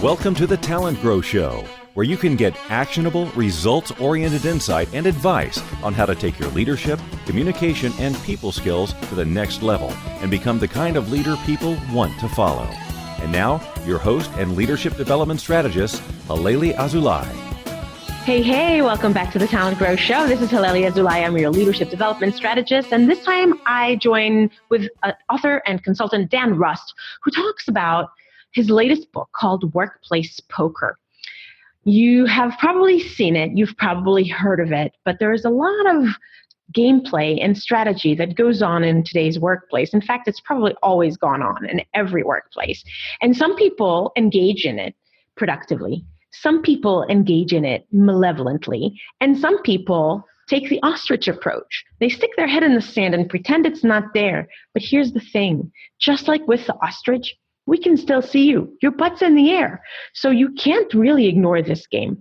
Welcome to the TalentGrow Show, where you can get actionable, results-oriented insight and advice on how to take your leadership, communication, and people skills to the next level and become the kind of leader people want to follow. And now, your host and leadership development strategist, Halelly Azulay. Hey, welcome back to the TalentGrow Show. This is Halelly Azulay. I'm your leadership development strategist. And this time I join with author and consultant Dan Rust, who talks about his latest book called Workplace Poker. You have probably seen it. You've probably heard of it. But there is a lot of gameplay and strategy that goes on in today's workplace. In fact, it's probably always gone on in every workplace. And some people engage in it productively. Some people engage in it malevolently, and some people take the ostrich approach. They stick their head in the sand and pretend it's not there. But here's the thing, just like with the ostrich, we can still see you. Your butt's in the air. So you can't really ignore this game.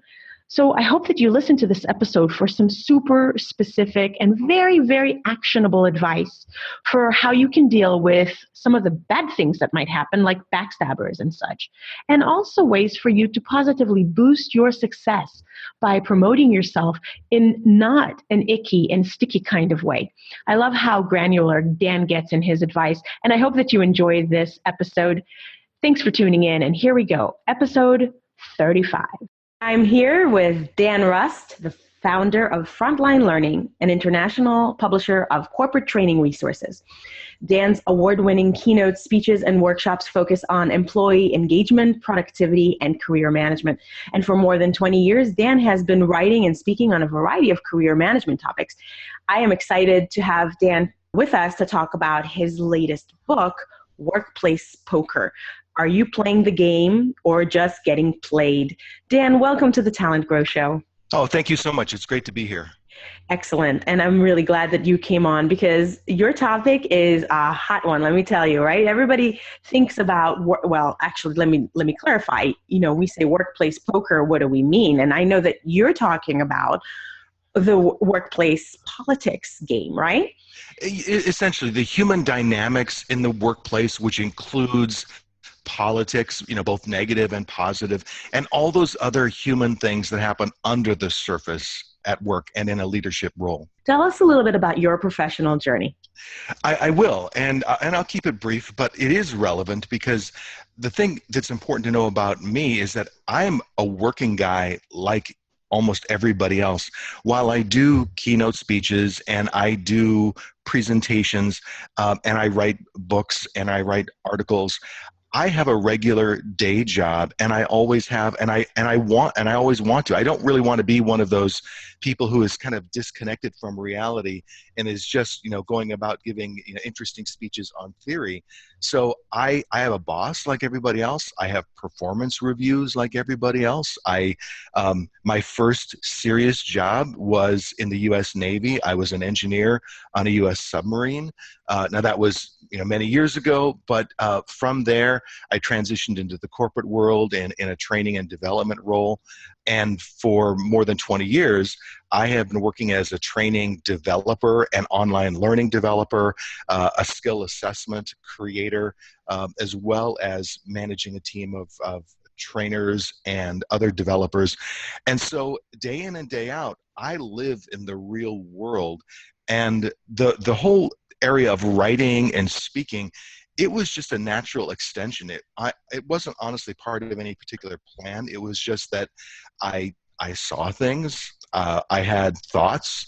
So I hope that you listen to this episode for some super specific and very, very actionable advice for how you can deal with some of the bad things that might happen, like backstabbers and such. And also ways for you to positively boost your success by promoting yourself in not an icky and sticky kind of way. I love how granular Dan gets in his advice, and I hope that you enjoy this episode. Thanks for tuning in, and here we go, episode 35. I'm here with Dan Rust, the founder of Frontline Learning, an international publisher of corporate training resources. Dan's award-winning keynote speeches and workshops focus on employee engagement, productivity, and career management. And for more than 20 years, Dan has been writing and speaking on a variety of career management topics. I am excited to have Dan with us to talk about his latest book, Workplace Poker. Are you playing the game or just getting played? Dan, welcome to the TalentGrow Show. Oh, thank you so much. It's great to be here. Excellent. And I'm really glad that you came on because your topic is a hot one, let me tell you, right? Everybody thinks about, well, actually, let me clarify. You know, we say workplace poker, what do we mean? And I know that you're talking about the workplace politics game, right? Essentially, the human dynamics in the workplace, which includes politics, both negative and positive, and all those other human things that happen under the surface at work and in a leadership role. Tell us a little bit about your professional journey. I will, and I'll keep it brief, but it is relevant because the thing that's important to know about me is that I'm a working guy like almost everybody else. While I do keynote speeches and I do presentations and I write books and I write articles, I have a regular day job, and I always have, and I always want to. I don't really want to be one of those people who is kind of disconnected from reality and is just, going about giving interesting speeches on theory. So I have a boss like everybody else. I have performance reviews like everybody else. My first serious job was in the U.S. Navy. I was an engineer on a U.S. submarine. Now that was many years ago, but from there I transitioned into the corporate world and in a training and development role. And for more than 20 years, I have been working as a training developer, an online learning developer, a skill assessment creator, as well as managing a team of trainers and other developers. And so day in and day out, I live in the real world. And the whole area of writing and speaking, it was just a natural extension. It wasn't honestly part of any particular plan. It was just that I saw things. I had thoughts.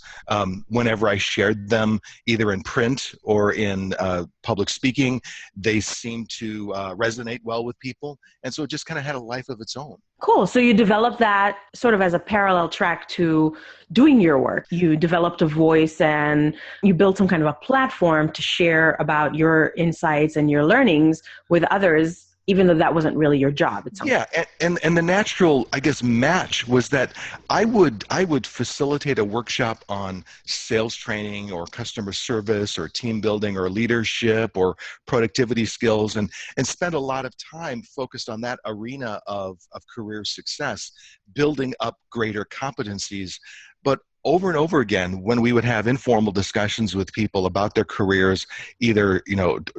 Whenever I shared them, either in print or in public speaking, they seemed to resonate well with people. And so it just kind of had a life of its own. Cool. So you developed that sort of as a parallel track to doing your work. You developed a voice and you built some kind of a platform to share about your insights and your learnings with others, even though that wasn't really your job. Yeah, and the natural, match was that I would facilitate a workshop on sales training or customer service or team building or leadership or productivity skills and spend a lot of time focused on that arena of career success, building up greater competencies. But over and over again, when we would have informal discussions with people about their careers, either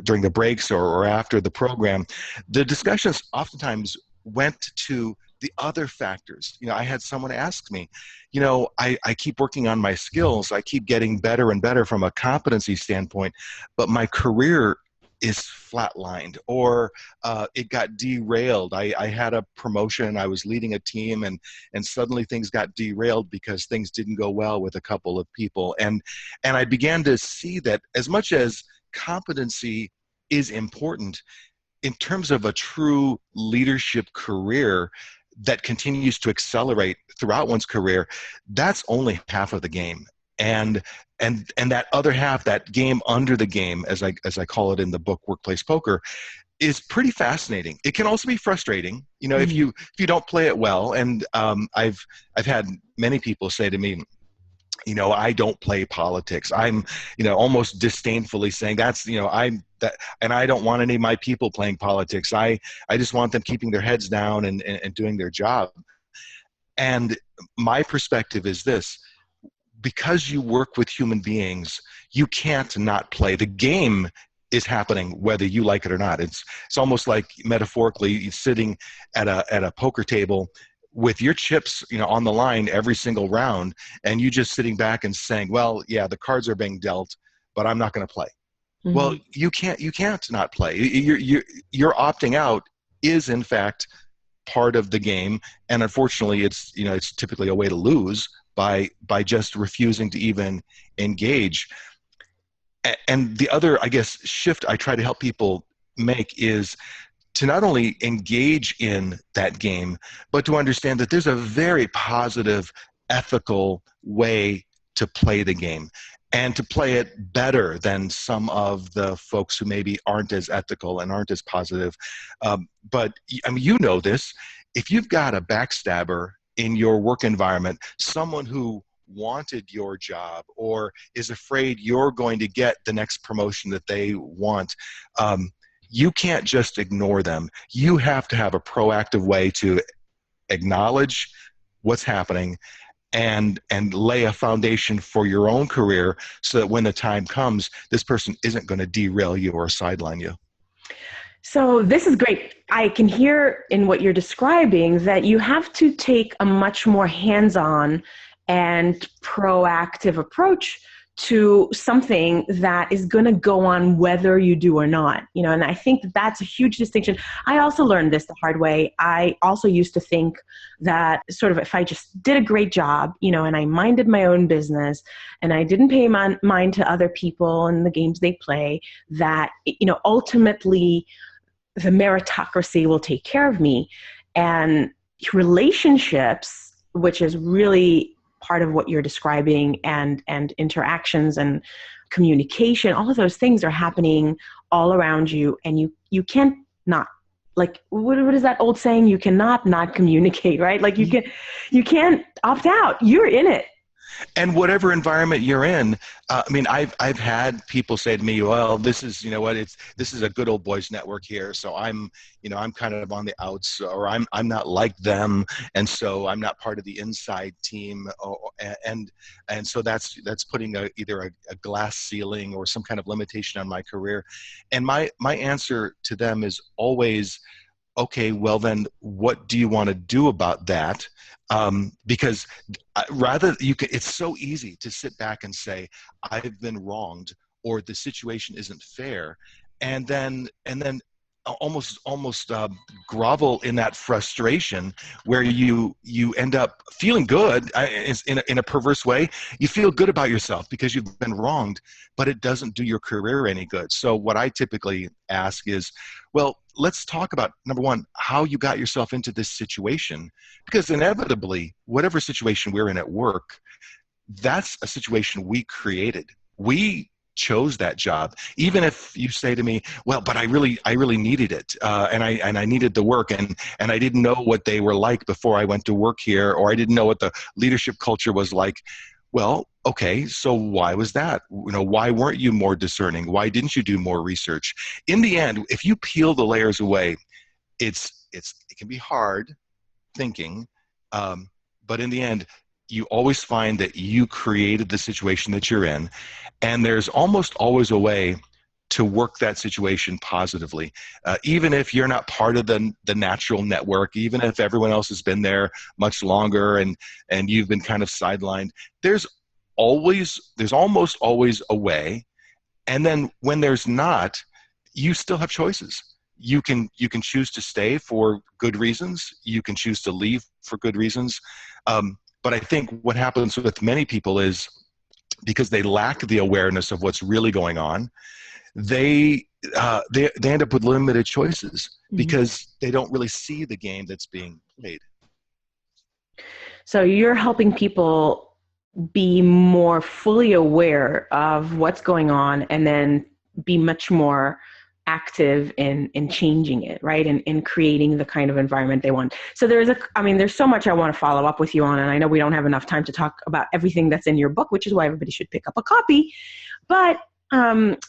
during the breaks or after the program, the discussions oftentimes went to the other factors. I had someone ask me, I keep working on my skills. I keep getting better and better from a competency standpoint, but my career is flatlined, or it got derailed. I had a promotion. I was leading a team, and suddenly things got derailed because things didn't go well with a couple of people. And I began to see that as much as competency is important, in terms of a true leadership career that continues to accelerate throughout one's career, that's only half of the game. And that other half, that game under the game, as I call it in the book Workplace Poker, is pretty fascinating. It can also be frustrating, if you don't play it well. And I've had many people say to me, I don't play politics. I'm, almost disdainfully saying and I don't want any of my people playing politics. I just want them keeping their heads down and doing their job. And my perspective is this: because you work with human beings, you can't not play. The game is happening whether you like it or not. It's almost like, metaphorically, sitting at a poker table with your chips, on the line every single round, and you just sitting back and saying, well, yeah, the cards are being dealt, but I'm not going to play. Mm-hmm. Well, you can't not play. You're opting out is in fact part of the game, and unfortunately, it's typically a way to lose by just refusing to even engage. And the other, I guess, shift I try to help people make is to not only engage in that game, but to understand that there's a very positive, ethical way to play the game, and to play it better than some of the folks who maybe aren't as ethical and aren't as positive. But this, if you've got a backstabber in your work environment, someone who wanted your job or is afraid you're going to get the next promotion that they want, you can't just ignore them. You have to have a proactive way to acknowledge what's happening and lay a foundation for your own career, so that when the time comes, this person isn't going to derail you or sideline you. So this is great. I can hear in what you're describing that you have to take a much more hands-on and proactive approach to something that is going to go on whether you do or not, and I think that's a huge distinction. I also learned this the hard way. I also used to think that sort of if I just did a great job, and I minded my own business and I didn't pay mind to other people and the games they play, that, ultimately the meritocracy will take care of me. And relationships, which is really part of what you're describing, and interactions and communication, all of those things are happening all around you, and you can't not, like, what is that old saying? You cannot not communicate, right? Like you can't opt out. You're in it. And whatever environment you're in, I've had people say to me, well, this is, this is a good old boys network here. So I'm kind of on the outs, or I'm not like them. And so I'm not part of the inside team. And so that's putting either a glass ceiling or some kind of limitation on my career. And my answer to them is always, okay, well then what do you want to do about that? Because it's so easy to sit back and say, I've been wronged, or the situation isn't fair. And then almost grovel in that frustration, where you end up feeling good in a perverse way. You feel good about yourself because you've been wronged, but it doesn't do your career any good. So what I typically ask is, well, let's talk about, number one, how you got yourself into this situation, because inevitably, whatever situation we're in at work, that's a situation we created. We chose that job. Even if you say to me, well, but I really needed it, and I needed the work, and I didn't know what they were like before I went to work here, or I didn't know what the leadership culture was like. Well, okay, so why was that? Why weren't you more discerning? Why didn't you do more research? In the end, if you peel the layers away, it can be hard thinking, but in the end, you always find that you created the situation that you're in, and there's almost always a way to work that situation positively. Even if you're not part of the natural network, even if everyone else has been there much longer and you've been kind of sidelined, there's almost always a way. And then when there's not, you still have choices. You can choose to stay for good reasons. You can choose to leave for good reasons. But I think what happens with many people is because they lack the awareness of what's really going on, they end up with limited choices because they don't really see the game that's being played. So you're helping people be more fully aware of what's going on and then be much more active in changing it, right? And in creating the kind of environment they want. So there's so much I want to follow up with you on, and I know we don't have enough time to talk about everything that's in your book, which is why everybody should pick up a copy. But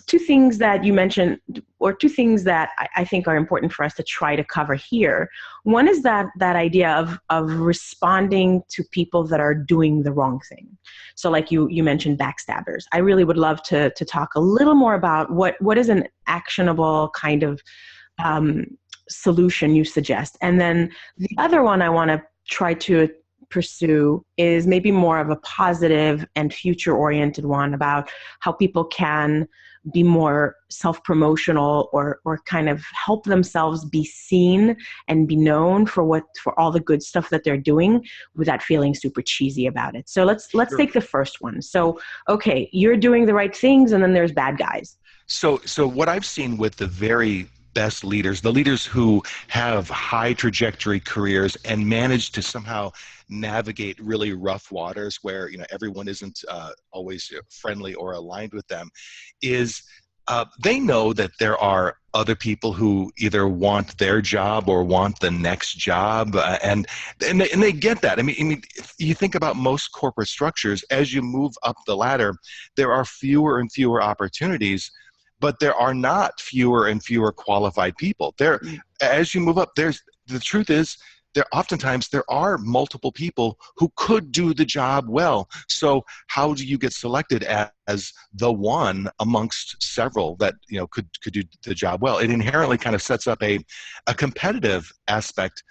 two things that you mentioned, or two things that I think are important for us to try to cover here. One is that idea of responding to people that are doing the wrong thing. So like you mentioned backstabbers. I really would love to talk a little more about what is an actionable kind of solution you suggest. And then the other one I want to try to pursue is maybe more of a positive and future-oriented one about how people can be more self-promotional or kind of help themselves be seen and be known for all the good stuff that they're doing without feeling super cheesy about it. So let's Sure. take the first one. So, okay, you're doing the right things and then there's bad guys. So what I've seen with the very best leaders, the leaders who have high trajectory careers and manage to somehow navigate really rough waters where everyone isn't always friendly or aligned with them, is they know that there are other people who either want their job or want the next job, and they get that. I mean, if you think about most corporate structures, as you move up the ladder, there are fewer and fewer opportunities. But there are not fewer and fewer qualified people. As you move up, the truth is, oftentimes there are multiple people who could do the job well. So how do you get selected as the one amongst several that could do the job well? It inherently kind of sets up a competitive aspect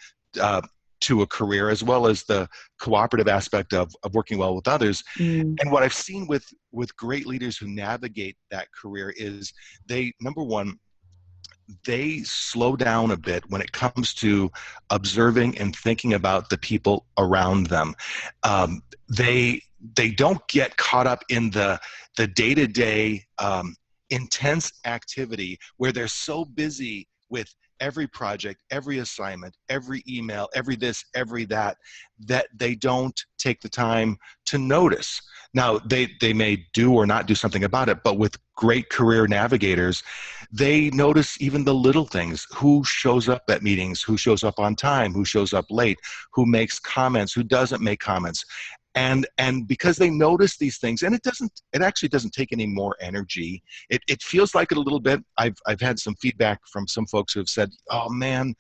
to a career, as well as the cooperative aspect of working well with others. And what I've seen with great leaders who navigate that career is number one, they slow down a bit when it comes to observing and thinking about the people around them. They don't get caught up in the day-to-day intense activity where they're so busy with every project, every assignment, every email, every this, every that they don't take the time to notice. Now, they may do or not do something about it, but with great career navigators, they notice even the little things: who shows up at meetings, who shows up on time, who shows up late, who makes comments, who doesn't make comments. And because they notice these things, and it actually doesn't take any more energy. It feels like it a little bit. I've had some feedback from some folks who have said, "Oh man,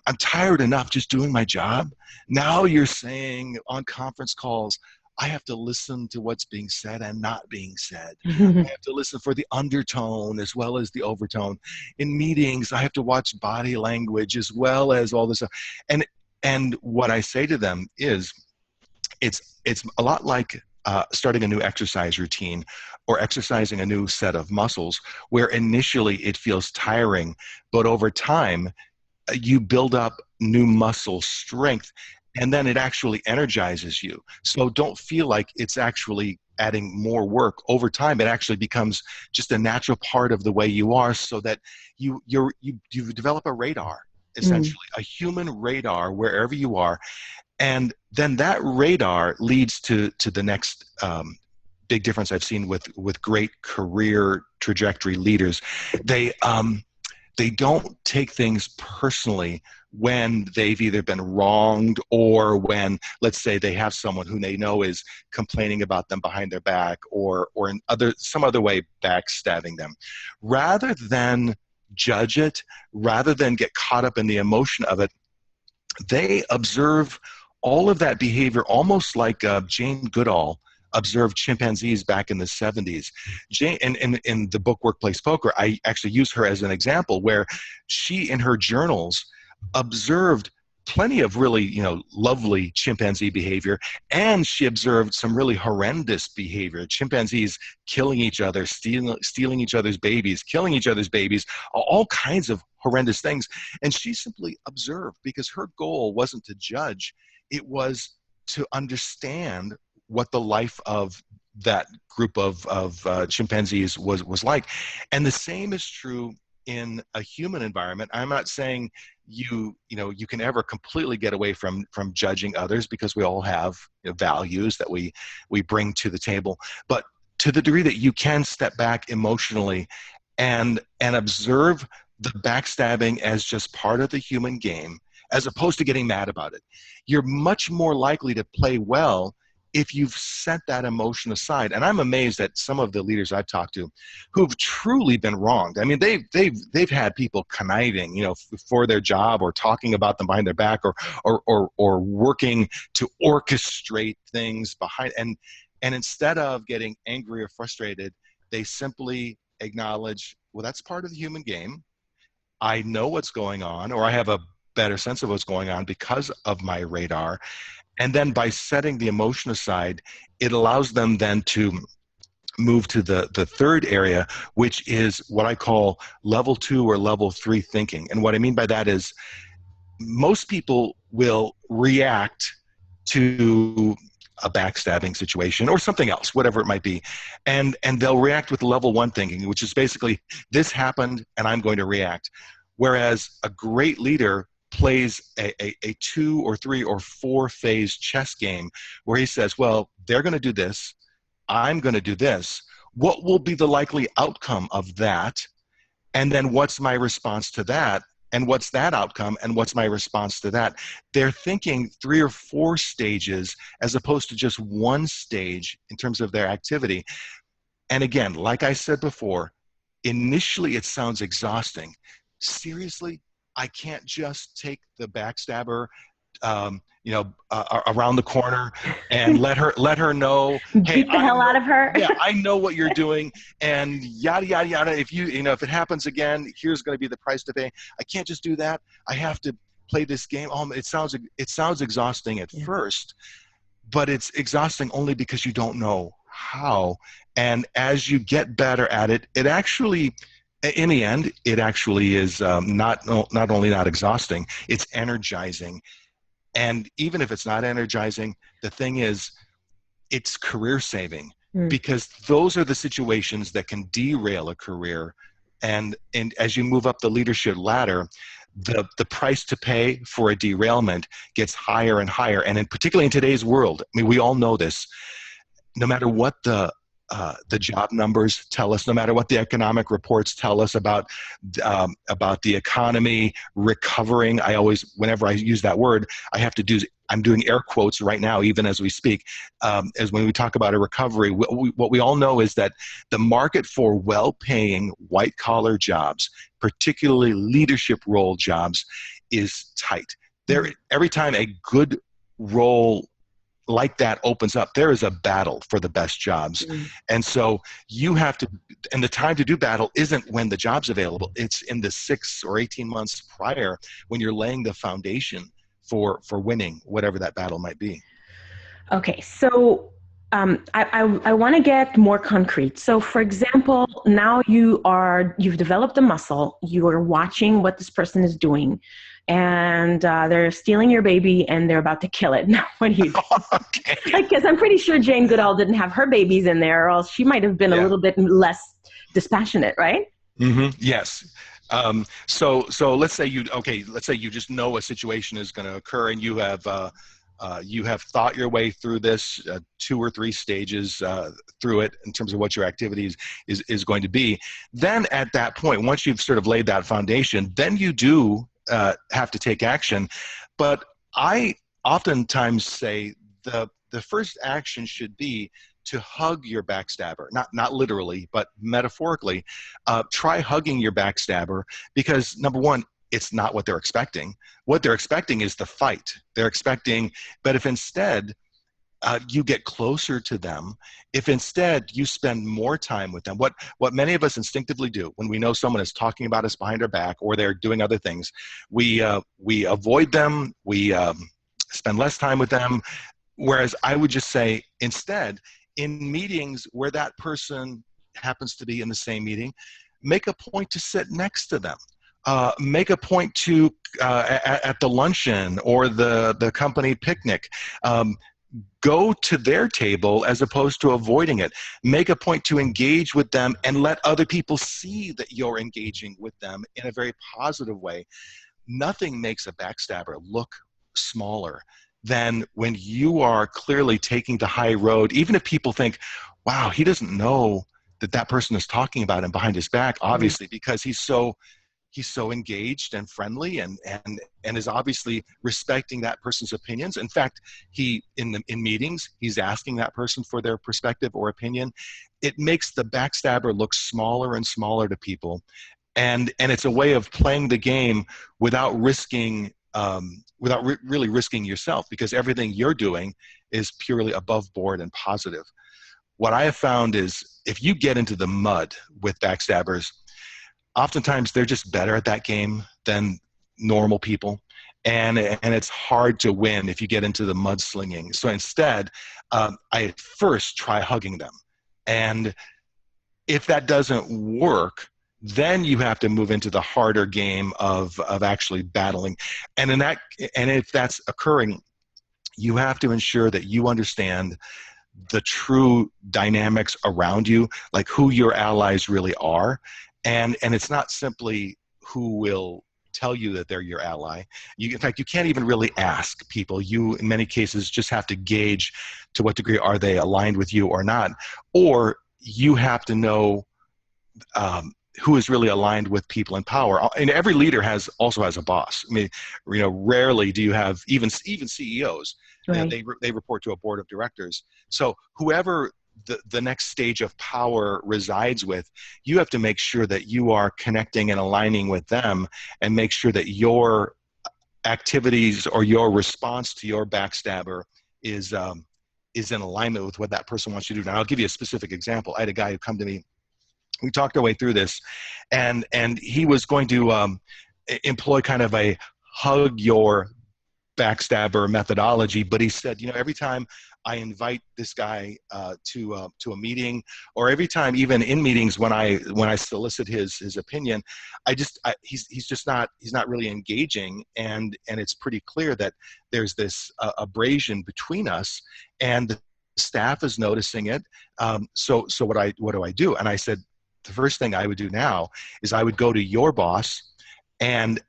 I'm tired enough just doing my job. Now you're saying on conference calls, I have to listen to what's being said and not being said. I have to listen for the undertone as well as the overtone. In meetings, I have to watch body language as well as all this stuff." And what I say to them is, it's a lot like starting a new exercise routine or exercising a new set of muscles, where initially it feels tiring, but over time you build up new muscle strength, and then it actually energizes you. So don't feel like it's actually adding more work. Over time, it actually becomes just a natural part of the way you are, so that you develop a radar, essentially, a human radar wherever you are. And then that radar leads to the next big difference I've seen with great career trajectory leaders. They don't take things personally when they've either been wronged, or when, let's say, they have someone who they know is complaining about them behind their back, or in some other way backstabbing them. Rather than judge it, rather than get caught up in the emotion of it, they observe all of that behavior almost like Jane Goodall observed chimpanzees back in the 70s. Jane, in the book Workplace Poker, I actually use her as an example where she, in her journals, observed plenty of really, lovely chimpanzee behavior, and she observed some really horrendous behavior. Chimpanzees killing each other, stealing each other's babies, killing each other's babies, all kinds of horrendous things. And she simply observed, because her goal wasn't to judge, it was to understand what the life of that group of chimpanzees was like. And the same is true in a human environment. I'm not saying you can ever completely get away from judging others, because we all have values that we bring to the table. But to the degree that you can step back emotionally and observe the backstabbing as just part of the human game, as opposed to getting mad about it, you're much more likely to play well if you've set that emotion aside. And I'm amazed at some of the leaders I've talked to who've truly been wronged. I mean, they've had people conniving, for their job, or talking about them behind their back, or working to orchestrate things behind. And instead of getting angry or frustrated, they simply acknowledge, well, that's part of the human game. I know what's going on, or I have a better sense of what's going on because of my radar. And then by setting the emotion aside, it allows them then to move to the third area, which is what I call level 2 or level 3 thinking. And what I mean by that is, most people will react to a backstabbing situation or something else, whatever it might be. And they'll react with level 1 thinking, which is basically, this happened and I'm going to react. Whereas a great leader plays a 2 or 3 or 4 phase chess game where he says, well, they're going to do this, I'm going to do this. What will be the likely outcome of that? And then what's my response to that? And what's that outcome? And what's my response to that? They're thinking 3 or 4 stages as opposed to just 1 stage in terms of their activity. And again, like I said before, initially it sounds exhausting. Seriously, I can't just take the backstabber, around the corner and let her know, hey, beat the hell out of her. Yeah, I know what you're doing, and yada yada yada. If if it happens again, here's going to be the price to pay. I can't just do that. I have to play this game. It sounds exhausting at first, but it's exhausting only because you don't know how. And as you get better at it, it actually, in the end, it actually is not only not exhausting, it's energizing. And even if it's not energizing, the thing is, it's career saving, because those are the situations that can derail a career. And as you move up the leadership ladder, the price to pay for a derailment gets higher and higher. And particularly in today's world, I mean, we all know this, no matter what the job numbers tell us, no matter what the economic reports tell us about the economy recovering. I always, whenever I use that word, I'm doing air quotes right now, even as we speak, as when we talk about a recovery. What we all know is that the market for well-paying white-collar jobs, particularly leadership role jobs, is tight. Every time a good role like that opens up, there is a battle for the best jobs. And so you have to, and the time to do battle isn't when the job's available, it's in the 6 or 18 months prior, when you're laying the foundation for winning whatever that battle might be. Okay, so I want to get more concrete. So for example, now you've developed a muscle, you are watching what this person is doing, and they're stealing your baby and they're about to kill it. Now, what do you do? Okay. Because I'm pretty sure Jane Goodall didn't have her babies in there, or else she might have been a little bit less dispassionate, right? Mm-hmm. Yes. So let's say you just know a situation is going to occur, and you have thought your way through this 2 or 3 stages through it in terms of what your activities is going to be. Then at that point, once you've sort of laid that foundation, then you do have to take action. But I oftentimes say the first action should be to hug your backstabber, not literally, but metaphorically. Try hugging your backstabber, because number one, it's not what they're expecting. What they're expecting is the fight. But if instead you get closer to them if instead you spend more time with them. What many of us instinctively do when we know someone is talking about us behind our back or they're doing other things, we avoid them, we spend less time with them. Whereas I would just say instead, in meetings where that person happens to be in the same meeting, make a point to sit next to them. Make a point to, at the luncheon or the company picnic, go to their table as opposed to avoiding it. Make a point to engage with them and let other people see that you're engaging with them in a very positive way. Nothing makes a backstabber look smaller than when you are clearly taking the high road, even if people think, wow, he doesn't know that that person is talking about him behind his back, obviously, because he's so engaged and friendly and is obviously respecting that person's opinions. In fact, in meetings, he's asking that person for their perspective or opinion. It makes the backstabber look smaller and smaller to people. And it's a way of playing the game without risking, really risking yourself, because everything you're doing is purely above board and positive. What I have found is if you get into the mud with backstabbers, oftentimes they're just better at that game than normal people. And it's hard to win if you get into the mudslinging. So instead, I first try hugging them. And if that doesn't work, then you have to move into the harder game of actually battling. And if that's occurring, you have to ensure that you understand the true dynamics around you, like who your allies really are. And it's not simply who will tell you that they're your ally. In fact, you can't even really ask people. You, in many cases, just have to gauge to what degree are they aligned with you or not. Or you have to know who is really aligned with people in power. And every leader also has a boss. I mean, rarely do you have even CEOs. Right. They report to a board of directors. So whoever the next stage of power resides with, you have to make sure that you are connecting and aligning with them, and make sure that your activities or your response to your backstabber is in alignment with what that person wants you to do. Now, I'll give you a specific example. I had a guy who come to me. We talked our way through this, and he was going to employ kind of a hug your backstabber methodology, but he said, every time I invite this guy to a meeting, or every time, even in meetings when I solicit his opinion, he's not really engaging, and it's pretty clear that there's this abrasion between us, and the staff is noticing it. So what do I do? And I said, the first thing I would do now is I would go to your boss and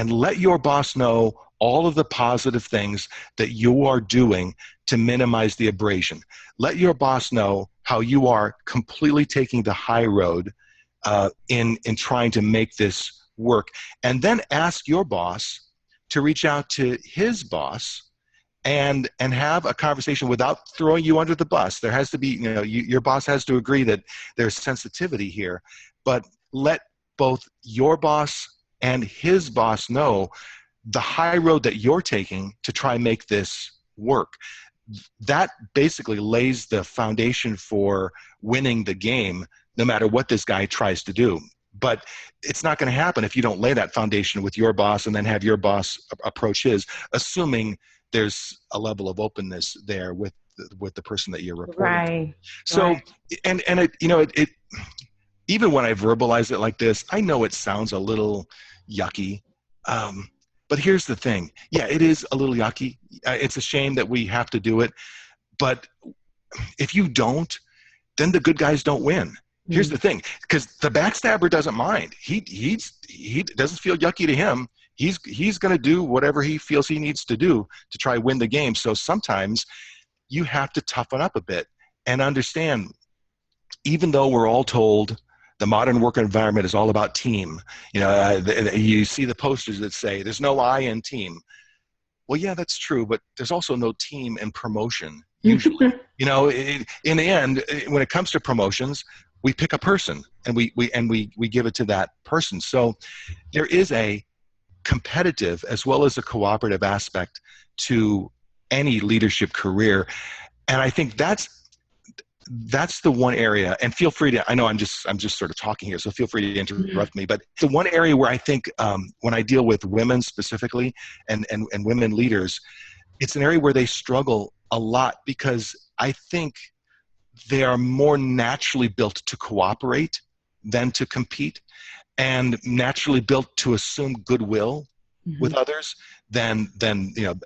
let your boss know all of the positive things that you are doing to minimize the abrasion. Let your boss know how you are completely taking the high road in trying to make this work. And then ask your boss to reach out to his boss and have a conversation without throwing you under the bus. There has to be, your boss has to agree that there's sensitivity here, but let both your boss and his boss know the high road that you're taking to try and make this work. That basically lays the foundation for winning the game, no matter what this guy tries to do. But it's not going to happen if you don't lay that foundation with your boss and then have your boss approach his, assuming there's a level of openness there with the person that you're reporting. Right. So, right. and it even when I verbalize it like this, I know it sounds a little yucky. But here's the thing. Yeah, it is a little yucky. It's a shame that we have to do it. But if you don't, then the good guys don't win. Here's the thing, because the backstabber doesn't mind. He doesn't feel yucky to him. He's going to do whatever he feels he needs to do to try to win the game. So sometimes you have to toughen up a bit and understand, even though we're all told the modern work environment is all about team. You see the posters that say there's no I in team. Well, yeah, that's true, but there's also no team in promotion, usually. In the end, when it comes to promotions, we pick a person and we give it to that person. So there is a competitive as well as a cooperative aspect to any leadership career. And I think that's the one area, and feel free to, I know I'm just sort of talking here, so feel free to interrupt me, but the one area where I think when I deal with women specifically and women leaders, it's an area where they struggle a lot because I think they are more naturally built to cooperate than to compete, and naturally built to assume goodwill with others than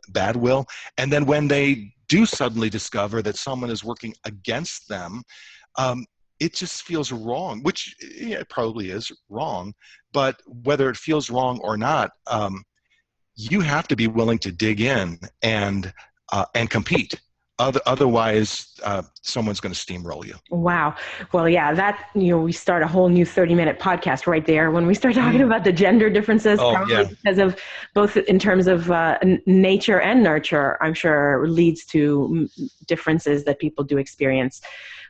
bad will. And then when they do suddenly discover that someone is working against them, it just feels wrong, which it probably is wrong. But whether it feels wrong or not, you have to be willing to dig in and compete. Otherwise, someone's going to steamroll you. Wow. Well, yeah, we start a whole new 30-minute podcast right there when we start talking about the gender differences, because of both in terms of nature and nurture, I'm sure leads to differences that people do experience.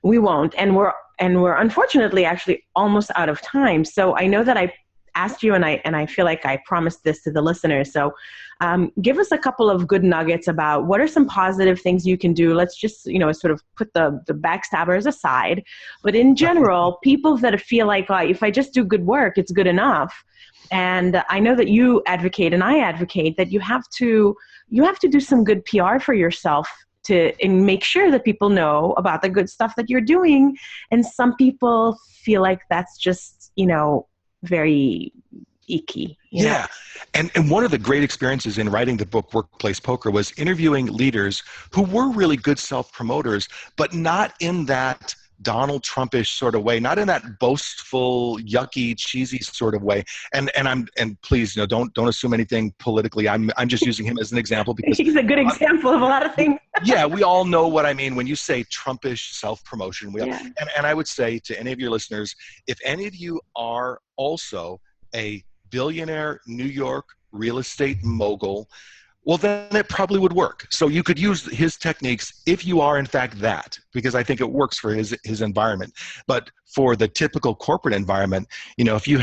We won't. And we're unfortunately actually almost out of time. So I know that I asked you, and I feel like I promised this to the listeners. So give us a couple of good nuggets about what are some positive things you can do. Let's just, sort of put the backstabbers aside. But in general, people that feel like, if I just do good work, it's good enough. And I know that you advocate, and I advocate, that you have to do some good PR for yourself and make sure that people know about the good stuff that you're doing. And some people feel like that's just, very icky. Yeah. And one of the great experiences in writing the book Workplace Poker was interviewing leaders who were really good self-promoters, but not in that Donald Trumpish sort of way, not in that boastful, yucky, cheesy sort of way. And please, don't assume anything politically. I'm just using him as an example because he's a good example of a lot of things. Yeah, we all know what I mean when you say Trumpish self-promotion. And I would say to any of your listeners, if any of you are also a billionaire New York real estate mogul, well, then it probably would work. So you could use his techniques if you are in fact that, because I think it works for his environment. But for the typical corporate environment, if you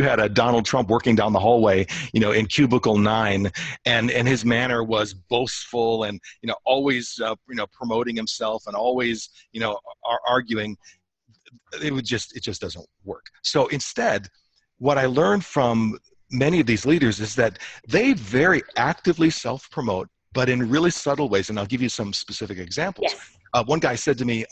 had a Donald Trump working down the hallway, in cubicle 9, and his manner was boastful and always promoting himself and always arguing, it just doesn't work. So instead, what I learned from many of these leaders is that they very actively self-promote, but in really subtle ways. And I'll give you some specific examples. Yes. One guy said to me,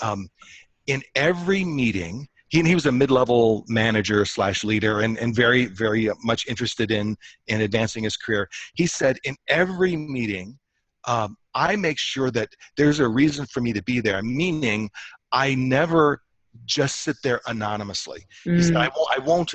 in every meeting, he was a mid-level manager / leader and very, very much interested in advancing his career. He said, in every meeting, I make sure that there's a reason for me to be there, meaning I never just sit there anonymously. He said, I won't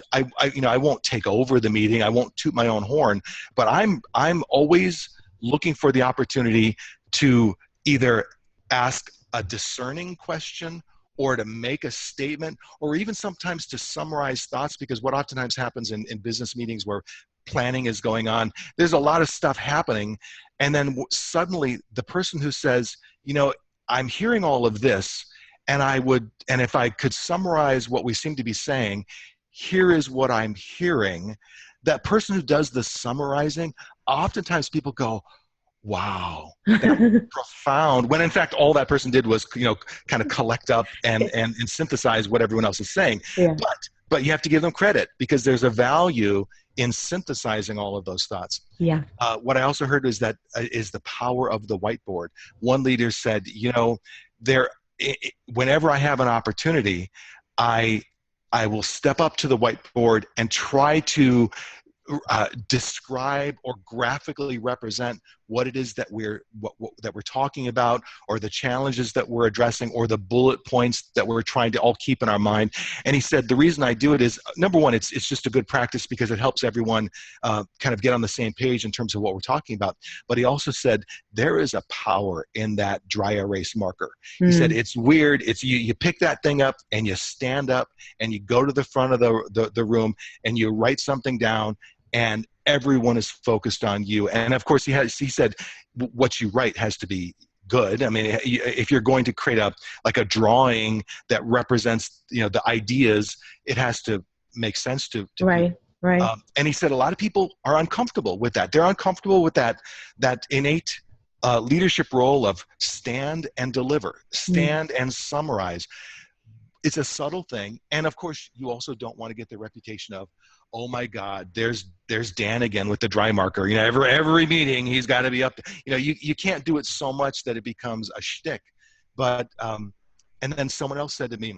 take over the meeting. I won't toot my own horn, but I'm always looking for the opportunity to either ask a discerning question or to make a statement, or even sometimes to summarize thoughts, because what oftentimes happens in business meetings where planning is going on, there's a lot of stuff happening. And then suddenly the person who says, I'm hearing all of this, and if I could summarize what we seem to be saying, here is what I'm hearing. That person who does the summarizing, oftentimes people go, wow, that's profound. When in fact, all that person did was, kind of collect up and synthesize what everyone else is saying. Yeah. But you have to give them credit, because there's a value in synthesizing all of those thoughts. Yeah. What I also heard is that is the power of the whiteboard. One leader said, whenever I have an opportunity, I will step up to the whiteboard and try to describe or graphically represent what it is that we're talking about, or the challenges that we're addressing, or the bullet points that we're trying to all keep in our mind. And he said, the reason I do it is, number one, it's just a good practice because it helps everyone kind of get on the same page in terms of what we're talking about. But he also said, there is a power in that dry erase marker. He said, it's weird. It's you pick that thing up and you stand up and you go to the front of the room and you write something down, and everyone is focused on you. And of course, he said, what you write has to be good. I mean, if you're going to create a drawing that represents, the ideas, it has to make sense to right. And he said a lot of people are uncomfortable with that. They're uncomfortable with that innate leadership role of stand and deliver, stand and summarize. It's a subtle thing. And of course, you also don't want to get the reputation of, oh my God, there's Dan again with the dry marker. You know, every meeting he's got to be up. You know, you can't do it so much that it becomes a shtick. But and then someone else said to me,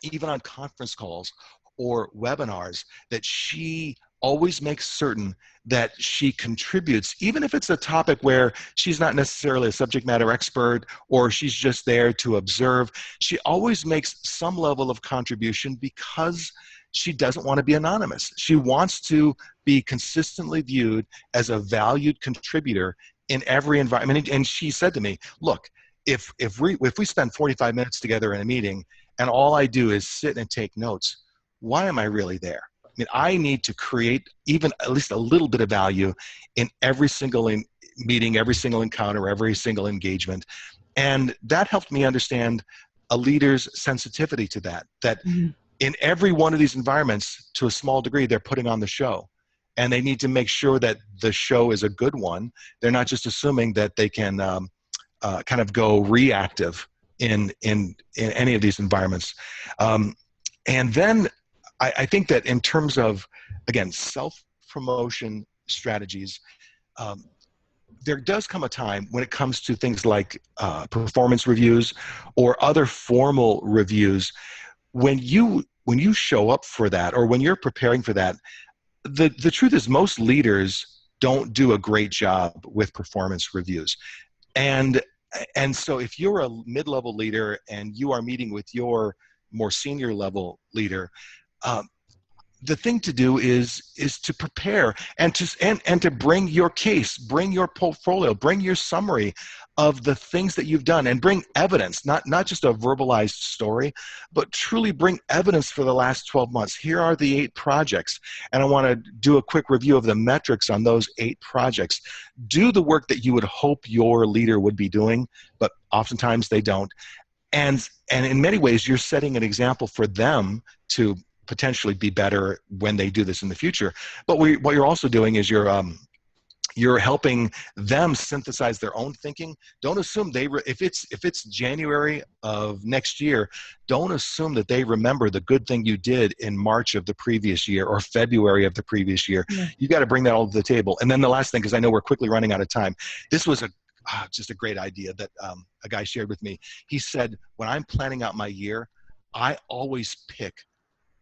even on conference calls or webinars, that she always makes certain that she contributes, even if it's a topic where she's not necessarily a subject matter expert or she's just there to observe. She always makes some level of contribution because she doesn't want to be anonymous. She wants to be consistently viewed as a valued contributor in every environment. And she said to me, look, if we spend 45 minutes together in a meeting and all I do is sit and take notes, why am I really there? I mean, I need to create even at least a little bit of value in every single meeting, every single encounter, every single engagement. And that helped me understand a leader's sensitivity to that, in every one of these environments, to a small degree, they're putting on the show. And they need to make sure that the show is a good one. They're not just assuming that they can kind of go reactive in any of these environments. And then I think that in terms of, again, self-promotion strategies, there does come a time when it comes to things like performance reviews or other formal reviews, when you show up for that or when you're preparing for that, the truth is most leaders don't do a great job with performance reviews. And so if you're a mid-level leader and you are meeting with your more senior level leader, the thing to do is to prepare and to bring your case, bring your portfolio, bring your summary of the things that you've done, and bring evidence, not just a verbalized story, but truly bring evidence for the last 12 months. Here are the 8 projects, and I want to do a quick review of the metrics on those 8 projects. Do the work that you would hope your leader would be doing, but oftentimes they don't. And in many ways, you're setting an example for them to potentially be better when they do this in the future. But what you're also doing is you're helping them synthesize their own thinking. Don't assume if it's January of next year, don't assume that they remember the good thing you did in March of the previous year or February of the previous year. Yeah. You got to bring that all to the table. And then the last thing, because I know we're quickly running out of time, this was just a great idea that a guy shared with me. He said, when I'm planning out my year, I always pick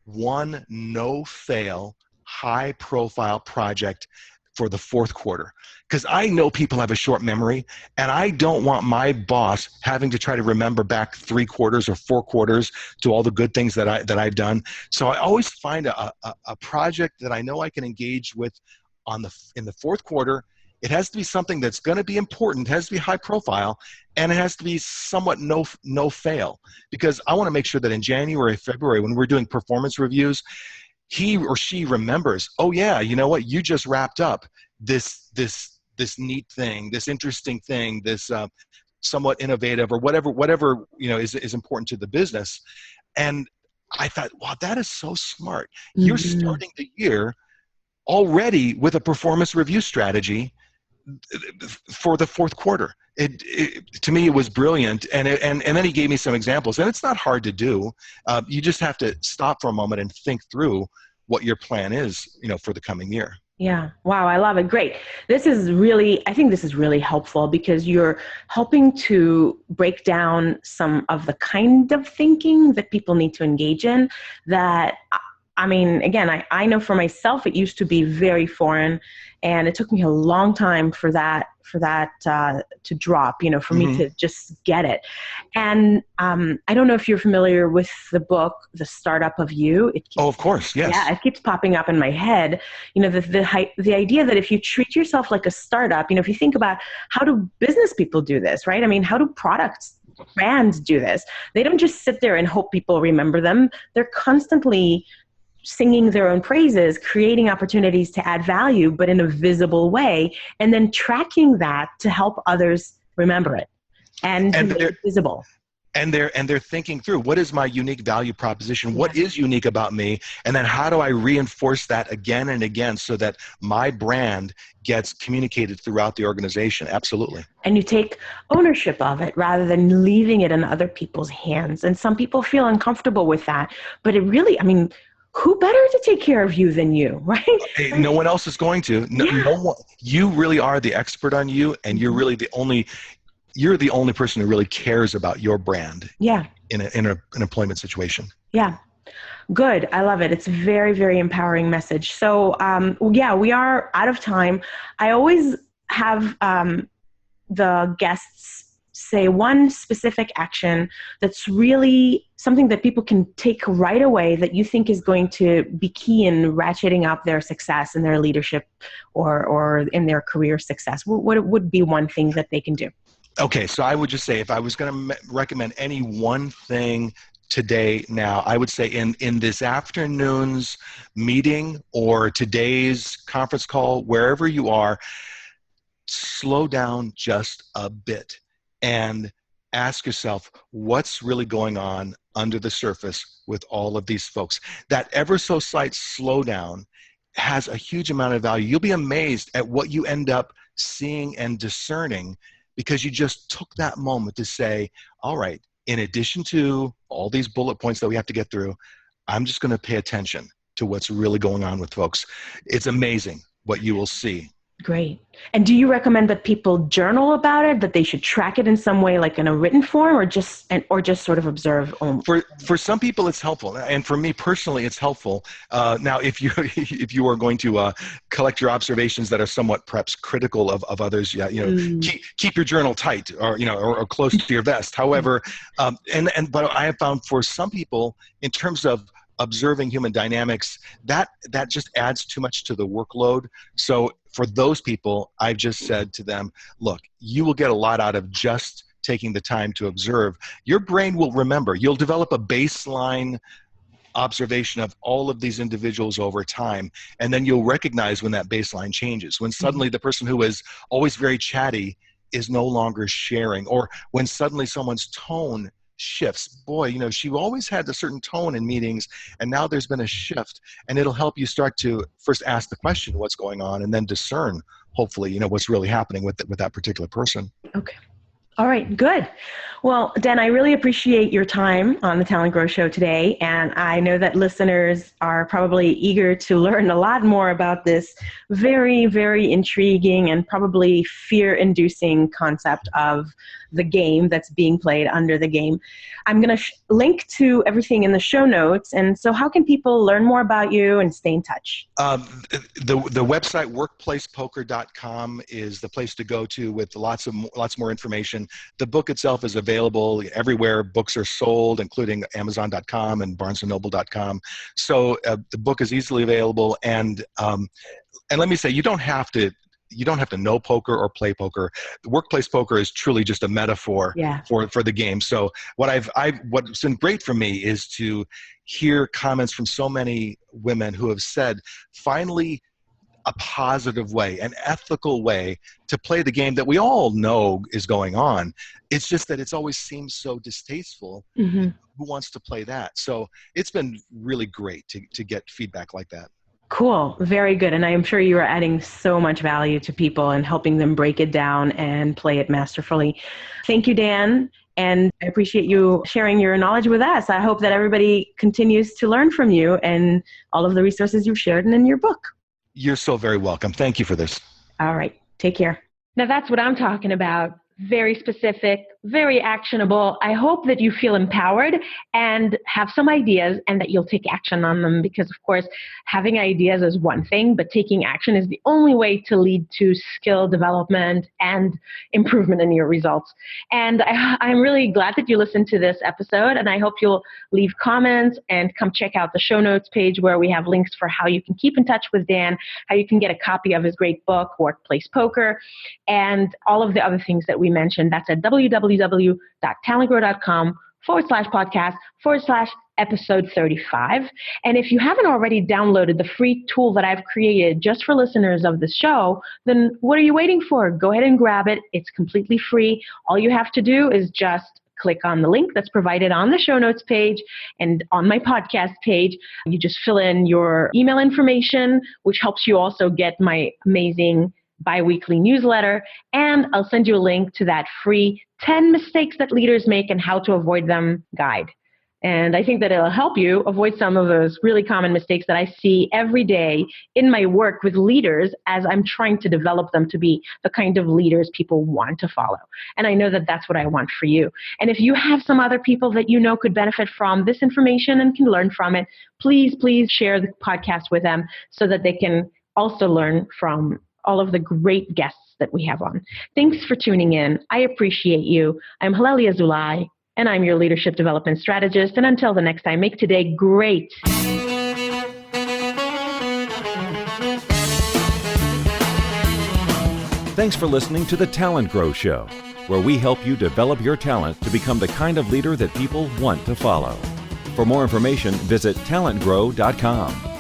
one no-fail, high-profile project for the fourth quarter, because I know people have a short memory, and I don't want my boss having to try to remember back 3 quarters or 4 quarters to all the good things that I've done. So I always find a project that I know I can engage with in the fourth quarter. It has to be something that's going to be important, it has to be high profile, and it has to be somewhat no fail, because I want to make sure that in January, February, when we're doing performance reviews, he or she remembers, oh yeah, you know what, you just wrapped up this neat thing, this interesting thing, this somewhat innovative or whatever is important to the business. And I thought, wow, that is so smart. Mm-hmm. You're starting the year already with a performance review strategy for the fourth quarter. To me, it was brilliant. And then he gave me some examples, and it's not hard to do. You just have to stop for a moment and think through what your plan is, for the coming year. Yeah. Wow. I love it. Great. I think this is really helpful, because you're helping to break down some of the kind of thinking that people need to engage in that, I mean, again, I know for myself, it used to be very foreign, and it took me a long time for that to drop, for me to just get it. And I don't know if you're familiar with the book, The Startup of You. Of course, yes. Yeah, it keeps popping up in my head. The idea that if you treat yourself like a startup, if you think about how do business people do this, right? I mean, how do brands do this? They don't just sit there and hope people remember them. They're constantly singing their own praises, creating opportunities to add value, but in a visible way, and then tracking that to help others remember it and to make it visible. And they're thinking through, what is my unique value proposition? What is unique about me? And then how do I reinforce that again and again so that my brand gets communicated throughout the organization? Absolutely. And you take ownership of it rather than leaving it in other people's hands. And some people feel uncomfortable with that. But it really, I mean, who better to take care of you than you, right? Hey, no one else is going to. No one. You really are the expert on you, and you're really the only person who really cares about your brand in an employment situation. Yeah. Good. I love it. It's a very, very empowering message. So, we are out of time. I always have the guests say one specific action that's really something that people can take right away that you think is going to be key in ratcheting up their success in their leadership or in their career success. What would be one thing that they can do? Okay, so I would just say, if I was going to recommend any one thing today now, I would say in this afternoon's meeting or today's conference call, wherever you are, slow down just a bit and ask yourself, what's really going on under the surface with all of these folks? That ever so slight slowdown has a huge amount of value. You'll be amazed at what you end up seeing and discerning, because you just took that moment to say, all right, in addition to all these bullet points that we have to get through, I'm just going to pay attention to what's really going on with folks. It's amazing what you will see. Great. And do you recommend that people journal about it, that they should track it in some way, like in a written form, or just sort of observe? For some people, it's helpful, and for me personally, it's helpful. Now, if you are going to collect your observations that are somewhat perhaps critical of others, keep your journal tight, or close to your vest. However, but I have found for some people, in terms of observing human dynamics, that just adds too much to the workload. So for those people, I've just said to them, look, you will get a lot out of just taking the time to observe. Your brain will remember. You'll develop a baseline observation of all of these individuals over time, and then you'll recognize when that baseline changes, when suddenly the person who is always very chatty is no longer sharing, or when suddenly someone's tone shifts. Boy, she always had a certain tone in meetings, and now there's been a shift, and it'll help you start to first ask the question, what's going on, and then discern, hopefully, what's really happening with that particular person. Okay. All right, good. Well, Dan, I really appreciate your time on the TalentGrow Show today, and I know that listeners are probably eager to learn a lot more about this very, very intriguing and probably fear-inducing concept of the game that's being played under the game. I'm going to link to everything in the show notes, and so how can people learn more about you and stay in touch? The website workplacepoker.com is the place to go to with lots more information. The book itself is available everywhere books are sold, including Amazon.com and BarnesandNoble.com. So the book is easily available, and let me say, you don't have to know poker or play poker. Workplace poker is truly just a metaphor for the game. So what's been great for me is to hear comments from so many women who have said, finally, a positive way, an ethical way to play the game that we all know is going on. It's just that it's always seemed so distasteful. Mm-hmm. Who wants to play that? So it's been really great to get feedback like that. Cool. Very good. And I am sure you are adding so much value to people and helping them break it down and play it masterfully. Thank you, Dan. And I appreciate you sharing your knowledge with us. I hope that everybody continues to learn from you and all of the resources you've shared in your book. You're so very welcome. Thank you for this. All right. Take care. Now that's what I'm talking about. Very specific, very actionable. I hope that you feel empowered and have some ideas and that you'll take action on them, because of course, having ideas is one thing, but taking action is the only way to lead to skill development and improvement in your results. And I'm really glad that you listened to this episode, and I hope you'll leave comments and come check out the show notes page where we have links for how you can keep in touch with Dan, how you can get a copy of his great book, Workplace Poker, and all of the other things that we mentioned. That's at www.talentgrow.com/podcast/episode35. And if you haven't already downloaded the free tool that I've created just for listeners of the show, then what are you waiting for? Go ahead and grab it. It's completely free. All you have to do is just click on the link that's provided on the show notes page and on my podcast page. You just fill in your email information, which helps you also get my amazing bi-weekly newsletter. And I'll send you a link to that free 10 mistakes that leaders make and how to avoid them guide. And I think that it'll help you avoid some of those really common mistakes that I see every day in my work with leaders as I'm trying to develop them to be the kind of leaders people want to follow. And I know that that's what I want for you. And if you have some other people that you know could benefit from this information and can learn from it, please share the podcast with them so that they can also learn from all of the great guests that we have on. Thanks for tuning in. I appreciate you. I'm Halelly Azulay, and I'm your leadership development strategist. And until the next time, make today great. Thanks for listening to the TalentGrow Show, where we help you develop your talent to become the kind of leader that people want to follow. For more information, visit talentgrow.com.